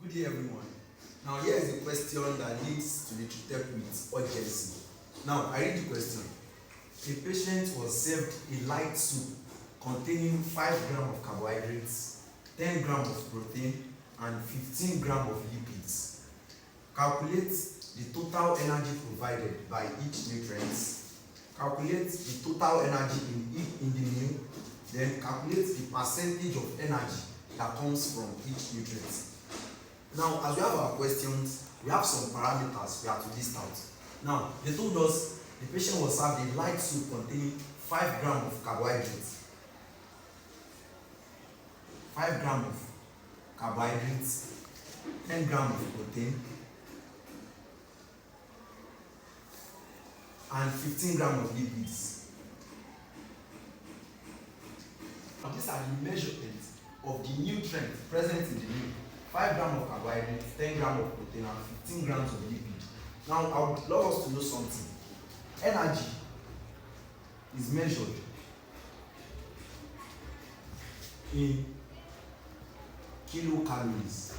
Good day, everyone. Now, here is a question that needs to be treated with urgency. Now, I read the question. A patient was served a light soup containing 5 grams of carbohydrates, 10 grams of protein, and 15 grams of lipids. Calculate the total energy provided by each nutrient. Calculate the total energy in the meal. Then calculate the percentage of energy that comes from each nutrient. Now, as we have our questions, we have some parameters we have to list out. Now, they told us the patient was served a light soup containing 5 grams of carbohydrates, 5 grams of carbohydrates, 10 grams of protein, and 15 grams of lipids. Now, these are the measurements of the nutrient present in the meal. 5 grams of carbohydrates, 10 grams of protein, and 15 grams of lipid. Now, I would love us to know something. Energy is measured in kilocalories,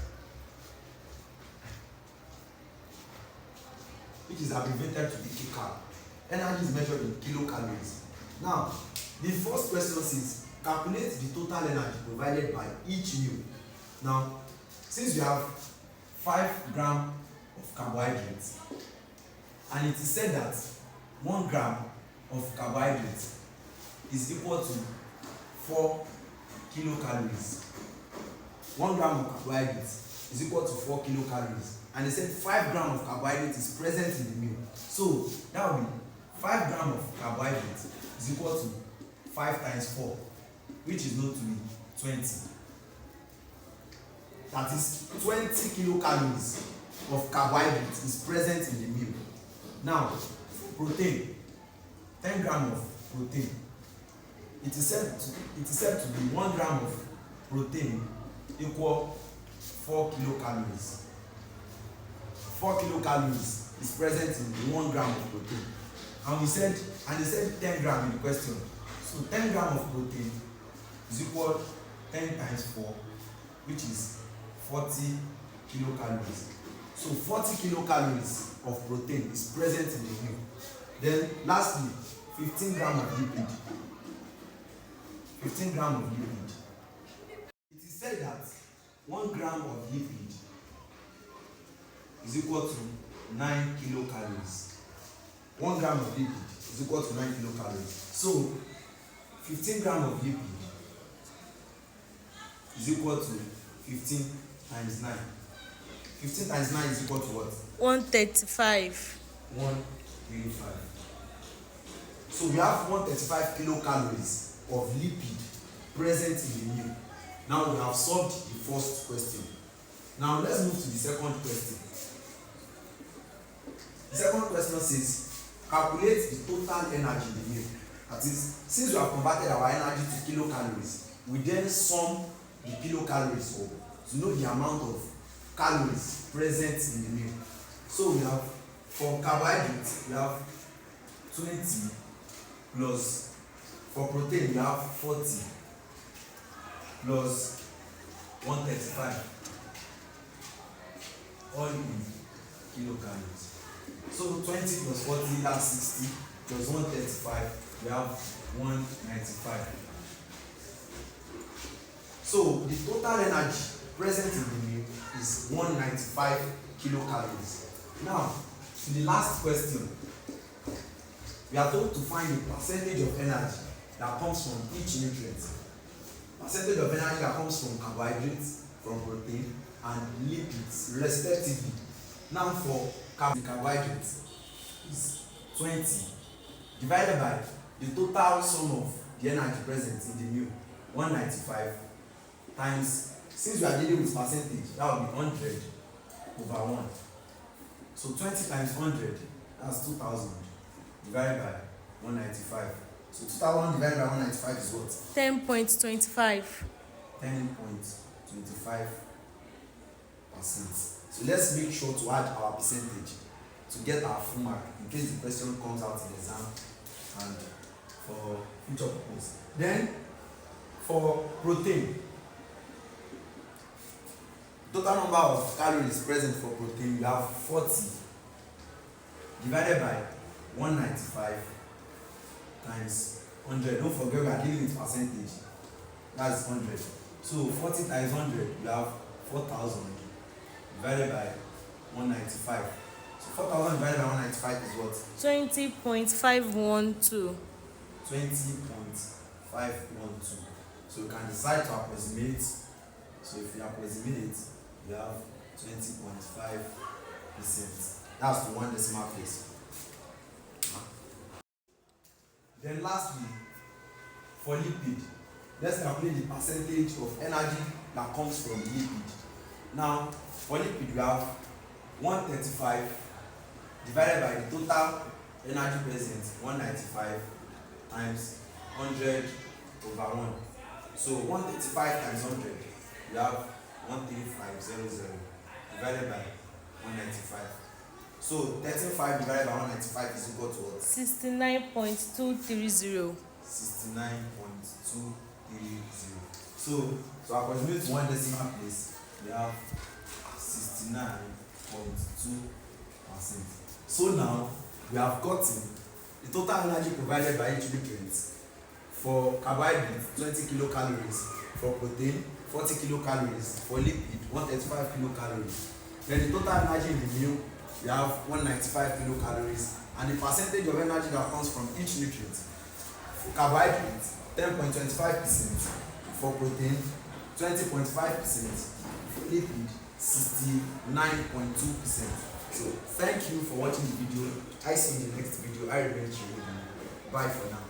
which is abbreviated to be kcal. Energy is measured in kilocalories. Now, the first question says calculate the total energy provided by each meal. Now, since you have 5 grams of carbohydrates, and it is said that 1 gram of carbohydrates is equal to 4 kilocalories. 1 gram of carbohydrates is equal to 4 kilocalories. And they said 5 grams of carbohydrates is present in the meal. So that will be 5 grams of carbohydrates is equal to 5 times 4, which is known to be 20. That is 20 kilocalories of carbohydrates is present in the meal. Now, protein, 10 grams of protein. It is said to be 1 gram of protein equal 4 kilocalories. 4 kilocalories is present in 1 gram of protein. And they said 10 grams in the question. So 10 grams of protein is equal 10 times 4, which is 40 kilocalories. So 40 kilocalories of protein is present in the meal. Then lastly, 15 grams of lipid. 15 grams of lipid. It is said that 1 gram of lipid is equal to 9 kilocalories. 1 gram of lipid is equal to 9 kilocalories. So 15 grams of lipid is equal to 15 times 9. 15 times 9 is equal to what? 135. 135. So we have 135 kilocalories of lipid present in the meal. Now we have solved the first question. Now let's move to the second question. The second question says calculate the total energy in the meal. That is, since we have converted our energy to kilocalories, we then sum the kilocalories up to know the amount of calories present in the meal. So we have, for carbohydrates, we have 20 plus, for protein, we have 40 plus 135, all in kilocalories. So 20 plus 40, that's 60, plus 135, we have 195. So the total energy present in the meal is 195 kilocalories. Now, to the last question, we are told to find the percentage of energy that comes from each nutrient. Percentage of energy that comes from carbohydrates, from protein, and lipids, respectively. Now, for carbohydrates is 20 divided by the total sum of the energy present in the meal, 195, times, since we are dealing with percentage, that will be 100 over 1. So 20 times 100, that's 2000, divided by 195. So 2000 divided by 195 is what? 10.25. 10.25%. So let's make sure to add our percentage to get our full mark in case the question comes out in the exam and for future purpose. Then for protein, Total number of calories present for protein, you have 40 divided by 195 times 100. Don't forget we are dealing with percentage. That's 100. So 40 times 100, you have 4,000 divided by 195. So 4,000 divided by 195 is what? 20.512. 20.512. So you can decide to approximate. So if you approximate, you have 20.5%. That's to one decimal place. Then lastly, for lipid, let's calculate the percentage of energy that comes from lipid. Now, for lipid, we have 135 divided by the total energy present, 195 times 100 over 1. So 135 times 100, we have 13500 divided by 195. So 13.5 divided by 195 is equal to what? 69.230. 69.230. So to approximate one decimal place, we have 69.2%. So now we have gotten the total energy provided by each nutrient. For carbohydrate, 20 kilocalories. For protein, 40 kilocalories. For lipid, 135 kilocalories. Then the total energy in the meal, we have 195 kilocalories. And the percentage of energy that comes from each nutrient. For carbohydrate, 10.25%. For protein, 20.5%. For lipid, 69.2%. So thank you for watching the video. I see you in the next video. I remain Chirudu. Bye for now.